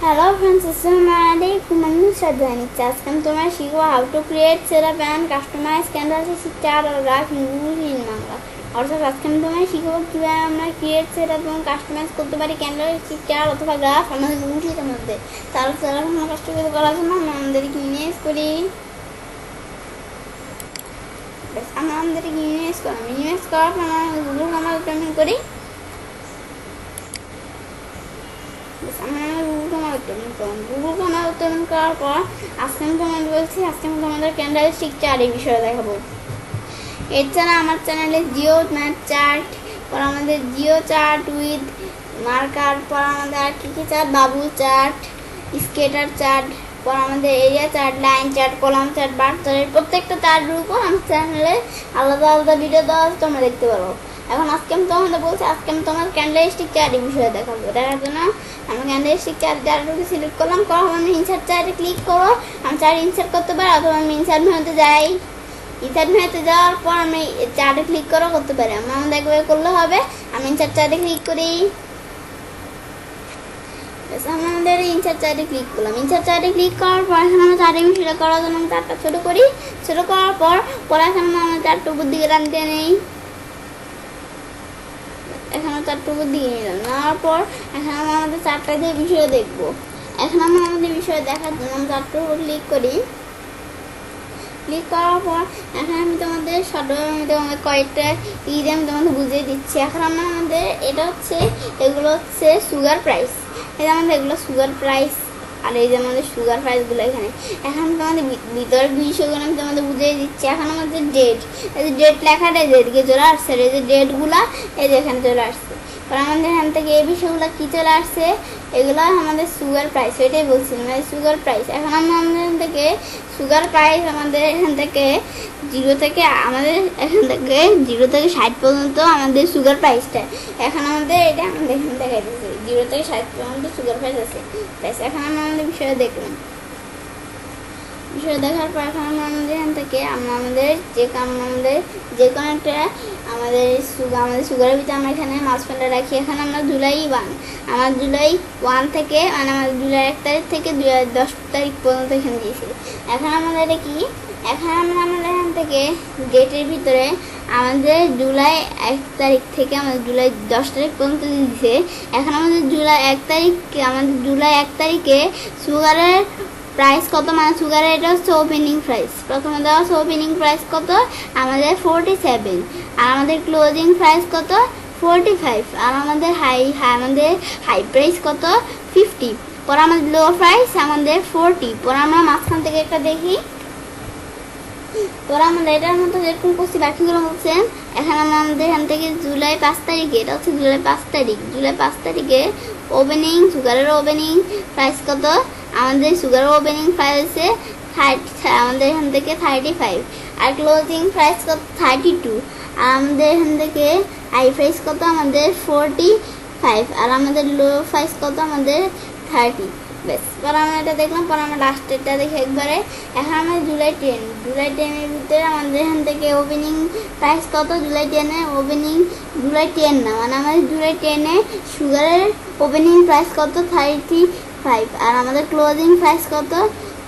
Hello friends, Assalamualaikum. I'm Shadwani. Just come to my show how to create, set up and customize Candlestick chart or graph in Google in Bangla. Also, just come to my show কিভাবে আমরা create, set up এবং customize করতে পারি Candlestick chart অথবা graph আমাদের Google এর মধ্যে। তাহলে আমরা কষ্ট করে করার জন্য আমরা আমাদেরকে ইমেজ করি। বেশ আমরা আমাদেরকে ইমেজ করার পর আমরা Google আমরা ওপেন করি। গুগল ক্রোম ওপেন করার পর আজকে আমি তোমাদের বলছি তোমাদের ক্যান্ডেলস্টিক চার্ট এই বিষয়ে দেখাবো। এছাড়া আমার চ্যানেলে জিও ম্যাথ চার্ট, পর আমাদের জিও চার্ট উইথ মার্কার, পর আমাদের আর কি চার্ট, বাবুল চার্ট, স্কেটার চার্ট, পর আমাদের area chart, line chart, column chart, bar chart, প্রত্যেকটা চার্টের উপর আমার চ্যানেলে আলাদা আলাদা ভিডিও দেওয়া আছে, তোমরা দেখতে পারো। এখন আজকে আমি তোমাদের বলছি আমি তোমার ক্যান্ডেলস্টিক চার্ট এই বিষয়ে দেখাবো। দেখার জন্য আমি ক্যান্ডেলস্টিক চার্টটাকে সিলেক্ট করলাম, আমি ইনসার্ট চার্টে ক্লিক করো। আমি চার্ট ইনসার্ট করতে পারি, অথবা আমি ইনসার্ট মেনুতে যাই। ইনসার্ট মেনুতে যাওয়ার পর আমি চার্টে ক্লিক করতে পারি। আমাদের একবার করলে হবে। আমি ইনসার্ট চার্টে ক্লিক করি। আমাদের ইনসার্ট চার্টে ক্লিক করলাম। ইনসার্ট চার্টে ক্লিক করার পর এখন আমরা চার্টে বিষয়টা করার জন্য আমি চার্টটা ছোটো করি। ছোটো করার পর এখন আমরা চার্টটা উপর দিকে টানতে নেই। এখানে চারটার উপর দিয়ে নিলাম, নেওয়ার পর এখন আমরা আমাদের চারটা দিয়ে বিষয় দেখবো। এখন আমরা আমাদের বিষয় দেখার জন্য আমি চারটার উপর ক্লিক করি। ক্লিক করার পর এখন আমি তোমাদের কয়েকটা আমি তোমাদের বুঝিয়ে দিচ্ছি। এখন আমরা এটা হচ্ছে এগুলো হচ্ছে সুগার প্রাইস, এটা আমাদের এগুলো সুগার প্রাইস, আর এই যে আমাদের সুগার প্রাইসগুলো এখানে। এখন তোমাদের ভিতরের বিষয়গুলো আমি তোমাদের বুঝিয়ে দিচ্ছি। এখন আমাদের ডেট, এই যে ডেট লেখাটা যেদিকে চলে আসছে, এই যে ডেটগুলা এই যে এখানে চলে আসছে। কারণ আমাদের এখান থেকে এই বিষয়গুলো কী চলে আসছে, এগুলো আমাদের সুগার প্রাইস, এটাই বলছিলাম সুগার প্রাইস। এখন আমরা আমাদের এখান থেকে সুগার প্রাইস আমাদের এখান থেকে 0 থেকে 60 পর্যন্ত আমাদের সুগার প্রাইসটা। এখন আমাদের এটা আমাদের এখান থেকে 0 থেকে 60 পর্যন্ত সুগার প্রাইস আছে। প্রাইস এখন আমরা আমাদের বিষয়ে দেখলাম। বিষয় দেখার পর এখন আমরা আমাদের এখান থেকে আমাদের যে কোনো একটা আমাদের সুগারের ভিতরে আমরা এখানে মাঝখানটা রাখি। এখন আমরা জুলাই 1 থেকে মানে আমাদের জুলাই 1 তারিখ থেকে 10 তারিখ পর্যন্ত এখানে দিয়েছি। এখন আমাদের এটা কি, এখন আমরা আমাদের এখান থেকে ডেটের ভিতরে আমাদের জুলাই 1 তারিখ থেকে আমাদের জুলাই 10 তারিখ পর্যন্ত দিয়েছে। এখন আমাদের জুলাই 1 তারিখে সুগারের প্রাইস কত, মানে সুগারের এটা হচ্ছে ওপেনিং প্রাইস। প্রথমে দেওয়া হচ্ছে ওপেনিং প্রাইস কত আমাদের 47, আর আমাদের ক্লোজিং প্রাইস কত 45, আর আমাদের হাই প্রাইস কত 50, পর আমাদের লো প্রাইস আমাদের 40। পর আমরা মাঝখান থেকে একটা দেখি, পর আমাদের এটার মতো যেরকম করছি বাকিগুলো হচ্ছে। এখন আমরা আমাদের এখান থেকে জুলাই 5 তারিখে, এটা হচ্ছে জুলাই 5 তারিখে ওপেনিং সুগারের ওপেনিং প্রাইস কত, আমাদের সুগারের ওপেনিং প্রাইস হচ্ছে আমাদের এখান থেকে 35, আর ক্লোজিং প্রাইস কত 32, আর আমাদের এখান থেকে হাই প্রাইস কত আমাদের 45, আর আমাদের লো প্রাইস কত আমাদের 30। বেশ, পর আমরা এটা দেখলাম। পর আমরা লাস্টেরটা দেখি একবারে। এখন আমাদের জুলাই 10-এর ভিতরে আমাদের এখান থেকে ওপেনিং প্রাইস কত, জুলাই 10-এ ওপেনিং, জুলাই 10 না মানে আমাদের জুলাই 10-এ সুগারের ওপেনিং প্রাইস কত 35, আর আমাদের ক্লোজিং প্রাইস কত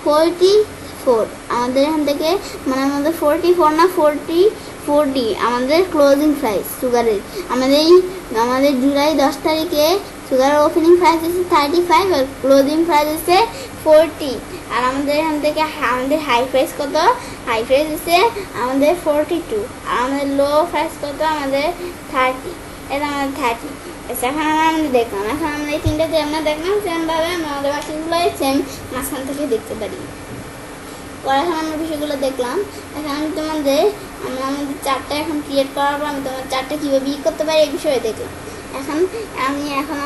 44। আমাদের এখান থেকে মানে আমাদের 44 না 40 আমাদের ক্লোজিং প্রাইস সুগারের। আমাদের জুলাই 10 তারিখে সুগারের ওপেনিং প্রাইস হচ্ছে 35, আর ক্লোজিং প্রাইস হচ্ছে 40, আর আমাদের এখান থেকে আমাদের হাই প্রাইস কত, হাই প্রাইস হচ্ছে আমাদের 42, আর আমাদের লো প্রাইস কত আমাদের 30, এটা আমাদের 30। এখন আমরা দেখলাম। এখন আমরা এই তিনটা আমরা দেখলাম সেমভাবে আমরা আমাদের বাকিগুলো সেম মাঝখান থেকে দেখতে পারি। পরে এখন আমরা বিষয়গুলো দেখলাম। এখন আমি আমাদের চার্টটা এখন ক্রিয়েট করার পর আমি তোমার চার্টটা কীভাবে করতে পারি এই বিষয়ে দেখলাম। এখন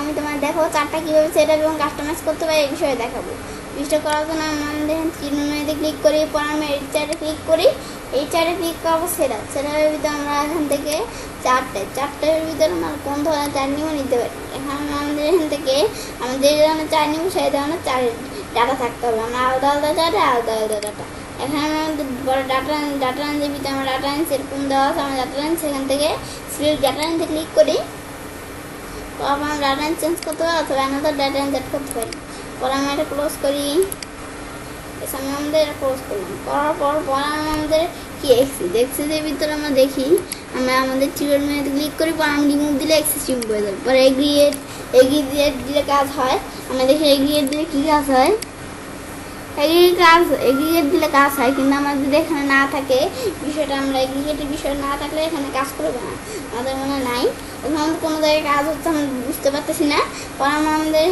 আমি তোমার দেখো চার্টটা কীভাবে সেট আপ এবং কাস্টমাইজ করতে পারি এই বিষয়ে দেখাবো। বিষয়টা করার জন্য আমাদের এখানে চিহ্নতে ক্লিক করি, পর আমরা এই চার্টে ক্লিক করি। এই চার্টে ক্লিক করবো সেটআপের ভিতরে আমরা এখান থেকে চার্টের ভিতরে আমরা কোন ধরনের চার্ট নিতে পারি। এখন আমাদের এখান থেকে আমাদের যে ধরনের চার্ট নিব সেই ধরনের চার্টের ডাটা থাকতে হবে। আমরা আলাদা আলাদা ডাটা। এখানে আমাদের বড় ডাটা যে ভিতরে আমরা ডাটা আনছি এরকম দেওয়া আছে, আমরা ডাটা আনছি সেখান থেকে সিলেক্ট ডাটা আনতে ক্লিক করি। তো আমরা ডাটা চেঞ্জ করতে পারি অথবা অ্যানাদার ডাটা ইনসার্ট করতে পারি। পরে আমরা এটা ক্লোজ করি। আমি আমাদের এটা ক্লোজ করলাম, করার পর পরে আমি আমাদের কি এক্সেসের ভিতরে আমরা দেখি, আমরা আমাদের টিউটোরিয়াল মেনুতে ক্লিক করি, পরে আমি রিমুভ দিলে এক্সেস রিমুভ হয়ে যাবে। পরে এগ্রিগেট দিলে কাজ হয়। আমরা দেখি এগ্রিগেট দিলে কী কাজ হয়। এগ্রিগেট দিলে কাজ হয়, কিন্তু আমার যদি এখানে না থাকে বিষয়টা, আমরা এগ্রিগেটের বিষয় না থাকলে এখানে কাজ করবে না, আমাদের মনে নাই। এখন আমাদের কোনো জায়গায় কাজ হচ্ছে আমরা বুঝতে পারতেছি না। পরে আমরা আমাদের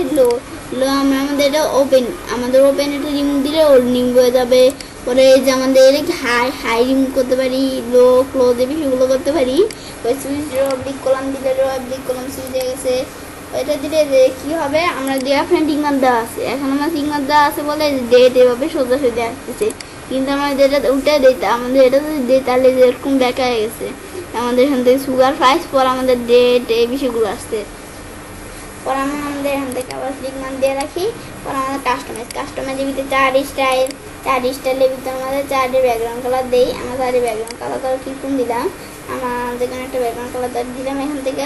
আমরা আমাদের এটা ওপেন এটা রিমুভ দিলে ওর রিমুভ হয়ে যাবে। পরে যে আমাদের হাই রিমুভ করতে পারি, লো ক্লোজ এ বিষয়গুলো করতে পারি। ওই সুইচ অবলিক কলাম দিলে অবলিক কলাম সুইচ হয়ে গেছে। এটা দিলে কি হবে, আমরা যে এখানে টিকমার দেওয়া আছে, এখন আমার টিকমার দেওয়া আছে বলে ডেট এভাবে সোজাসুজি আসতেছে, কিন্তু আমরা যেটা উল্টে দিই, আমাদের এটা যদি দিই তাহলে এরকম দেখা হয়ে গেছে। আমাদের এখান থেকে সুগার প্রাইস, পর আমাদের ডেট এই বিষয়গুলো আসছে। পর আমরা আমাদের এখান থেকে আবার টিকমার দিয়ে রাখি। পর আমাদের কাস্টমাইজের ভিতরে চার স্টাইলের ভিতরে আমাদের চারটে ব্যাকগ্রাউন্ড কালার দিই। আমরা চারটে ব্যাকগ্রাউন্ড কালার কিরকম দিলাম, আমরা যেখানে একটা ব্যাকগ্রাউন্ড কালার দিলাম, এখান থেকে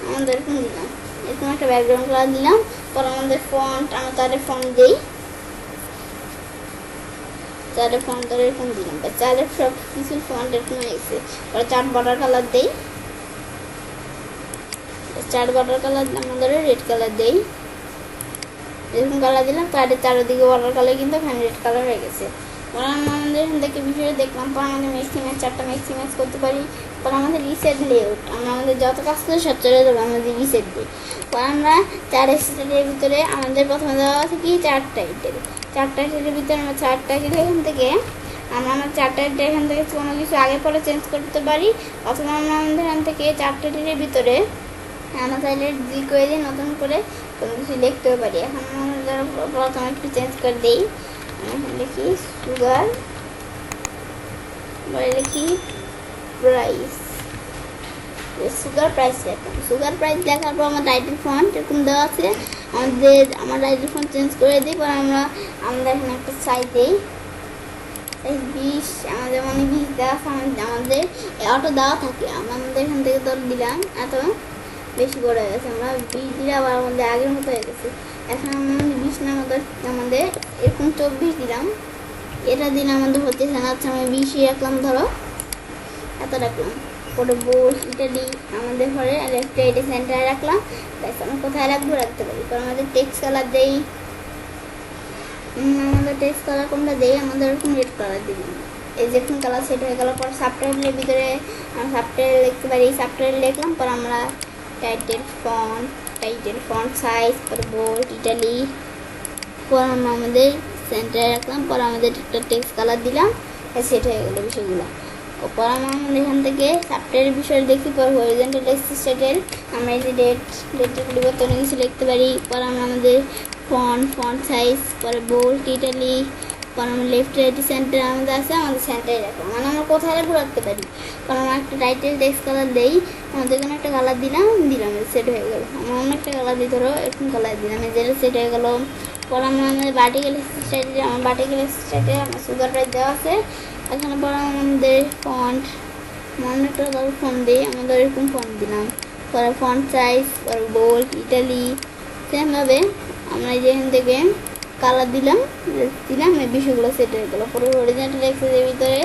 আমাদের এরকম দিলাম, এরকম একটা ব্যাকগ্রাউন্ড কালার দিলাম। পর আমাদের ফন্ট, আমরা চারের ফন্ট দিই, চারের ফন্ট এরকম দিলাম, বা চারের সব কিছু ফন্ট এরকম হয়ে গেছে। পরে চার্ট বর্ডার কালার দিই, চার্ট বর্ডার কালার আমাদের রেড কালার দিই, এরকম কালার দিলাম। চারিদিকে বর্ডার কালার কিন্তু এখানে রেড কালার হয়ে গেছে। পরে আমরা আমাদের এখান থেকে বিষয়ে দেখলাম, পর আমাদের ম্যাক্সিমাইজ চারটা ম্যাক্সিমাইজ করতে পারি। পর আমাদের রিসেট লেআউট, আমরা আমাদের যত কাজ করে সব চলে যাবে, আমাদের রিসেট দিই। পর আমরা চার স্টাইলের ভিতরে আমাদের প্রথমে দেওয়া আছে কি চারটা স্টাইলের ভিতরে আমরা চারটা এখান থেকে আমরা চারটা এখান থেকে কোনো কিছু আগে পরে চেঞ্জ করতে পারি, অথবা আমরা আমাদের এখান থেকে চারটা ভিতরে আমরা চাইলে করে দিয়ে নতুন করে কোনো কিছু লিখতেও পারি। এখন আমরা প্রথমে একটু চেঞ্জ করে দিই, লিখি সুগার, লিখি প্রাইস, সুগার প্রাইস লেখার পর আমার টাইটেল ফন্ট এরকম দেওয়া আছে। আমার টাইটেল ফন্ট চেঞ্জ করে দিই। পর আমরা এখানে একটা সাইজ দিই, 20, আমাদের 20 দেওয়া আছে, আমাদের অটো দেওয়া থাকে। আমাদের এখান থেকে দিলাম, এত বেশি বড় হয়ে গেছে, আমরা 20 দিলে আবার আমাদের আগের মতো হয়ে গেছে। এখন আমাদের 20 না, আমাদের এরকম 24 দিলাম, এটা দিলে আমাদের হচ্ছে না। আচ্ছা আমি 20 রাখলাম, ধরো এত রাখলাম। পরে বোল্ড ইটালি আমাদের ঘরে লেফট রাইটে সেন্টারে রাখলাম। ব্যাস, আমরা কোথায় রাখতে পারি। পর আমাদের টেক্সট কালার দেই, আমাদের টেক্সট কালার কোনটা দেই, আমাদের এরকম রেড কালার দিলাম, এই যেরকম কালার সেট হয়ে গেল। পর সাবটাইটেলের ভিতরে আমরা সাবটাইটেল লিখতে পারি, সাবটাইটেল লিখলাম। পর আমরা টাইটেল ফন্ট সাইজ, পর বোল্ড ইটালি, পর আমরা আমাদের সেন্টারে রাখলাম। পর আমাদের একটা টেক্সট কালার দিলাম, সেট হয়ে গেল বিষয়গুলো। পর আমরা এখান থেকে সাবটাইটেলের বিষয় দেখি। পর হরিজন্টাল টেক্সট স্টাইল, আমরা এই যে ডেটের পরিবর্তে অনেক কিছু লিখতে পারি। পর আমরা আমাদের ফন্ট সাইজ, পরে বোল্ড ইটালি, পর আমরা লেফট রাইট সেন্টার আমাদের আছে, আমাদের সেন্টারে রাখলাম, মানে আমরা কোথায় রাখতে পারি। পর আমরা একটা টাইটেল টেক্সট কালার দিই, আমাদের এখানে একটা কালার দিলাম, সেট হয়ে গেল। আমরা অন্য একটা কালার দিই, ধরো এরকম কালার দিলাম, যেটা সেট হয়ে গেল। পর আমরা আমাদের ভার্টিক্যাল স্টাইলে, আমার সুগার প্রাইস দেওয়া আছে এখানে। পর আমাদের ফন্ট, একটা ফন্ট দিই, আমাদের এরকম ফন্ট দিলাম। পরে ফন্ট সাইজ, পর বোল্ড ইটালি, সেমভাবে আমরা যেখান থেকে কালার দিলাম এই বিষয়গুলো সেট হয়ে গেলো। পরে হরিজন্টাল এক্সেসের ভিতরে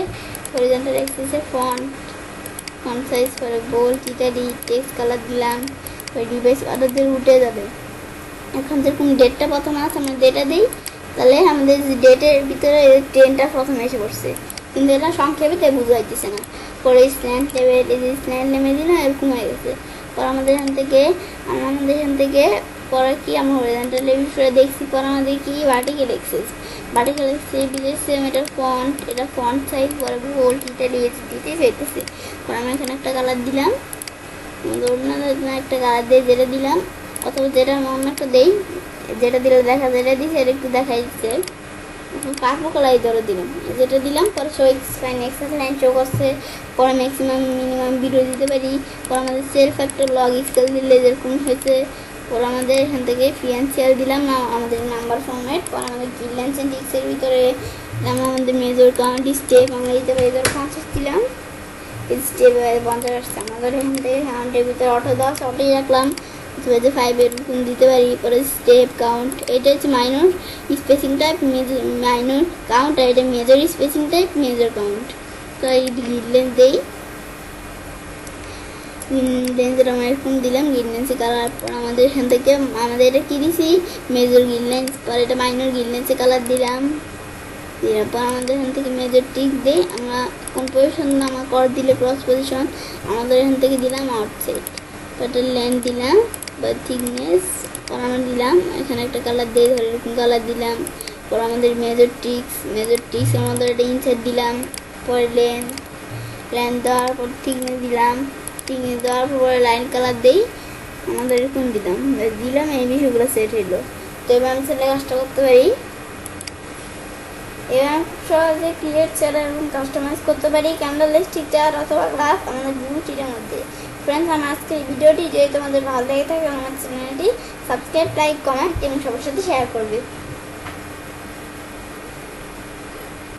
হরিজন্টাল এক্সেসে ফন্ট সাইজ, পরে বোল্ড ইটালি, টেক্সট কালার দিলাম, ওই ডিভাইস অর্ডার দিয়ে উঠে যাবে। এখন যেরকম ডেটটা প্রথমে আছে, আমরা ডেটা দিই, তাহলে আমাদের ডেটের ভিতরে 10টা প্রথমে এসে পড়ছে, কিন্তু এটা সংক্ষেপে তাই বোঝা যাইতেছে না। পরে স্ট্যান্ড নেমে দিলাম, এরকম হয়ে গেছে। পর আমাদের এখান থেকে পরে কি আমরা হরিজন্টাল বিষয়ে দেখছি। পর আমাদের কি ভার্টিক্যাল এক্সেস সেম, এটা ফন্ট সাইজ, পরে বোল্ড ইটালি দিতে চাইতেছে। পর আমরা এখানে একটা কালার দিলাম, একটা কালার দিয়ে যেটা দিলাম, অথবা যেটা অন্য একটা দেই, যেটা দিলে যেটা দিচ্ছে এটা একটু দেখাই দিচ্ছে, পার্পল কালার ধরে দিলাম, যেটা দিলাম। পরে শো এক্সাস লাইন শো করছে। পরে ম্যাক্সিমাম মিনিমাম ভিডিও দিতে পারি। পর আমাদের সেলফ একটা লগ স্কেল দিলে যেরকম হয়েছে। পর আমাদের এখান থেকে ফিনান্সিয়াল দিলাম না, আমাদের নাম্বার ফর্মেট। পর আমাদের গিডলাইন্স অ্যান্ড টিক্সের ভিতরে আমাদের মেজর কাউন্ট স্টেপ আমরা দিতে পারি, ধর 50 দিলাম, স্টেপ 50 আসছে। আমাদের এখান থেকে কাউন্টের ভিতরে অটো 10 অটোই রাখলাম। যে 5 এরকম দিতে পারি। পরে স্টেপ কাউন্ট, এটা হচ্ছে minor spacing type, minor count, আর এটা major spacing type, major count. তো এই গ্রিড লেন্স দেই, লেন্সের আমরা এরকম দিলাম গ্রিড লেন্সে কালার। পর আমাদের এখান থেকে আমাদের এটা কী দিছি, মেজর গ্রিড লেন্স। পর এটা মাইনর গ্রিড লেন্সে কালার দিলাম, দেওয়ার পর আমাদের এখান থেকে মেজর টিক দিই। আমরা কোন পজিশন আমার কর দিলে ক্রস পজিশন, আমাদের এখান থেকে দিলাম আউটসাইড। এটা লেন্থ দিলাম বা থিকনেস, পর আমরা দিলাম এখানে একটা কালার দিয়ে ধরে এরকম কালার দিলাম। পর আমাদের মেজর টিক্স আমাদের একটা ইনসাইড দিলাম। পরে লেন্থ দেওয়ার পর থিকনেস দিলাম, থিকনেস দেওয়ার পর লাইন কালার দিই, আমাদের এরকম দিলাম এই বিষয়গুলো সেট হইলো। তো এবার আমি সেটা কাজটা করতে পারি। এবার সহজে ক্রিয়েট চার্ট এবং কাস্টমাইজ করতে পারি ক্যান্ডেলস্টিক চার্ট অথবা গ্রাফ আমাদের ভিউটির মধ্যে। ফ্রেন্ডস, আমার আজকের এই ভিডিওটি যদি তোমাদের ভালো লেগে থাকে আমার চ্যানেলটি সাবস্ক্রাইব, লাইক, কমেন্ট এবং সবার সাথে শেয়ার করবে।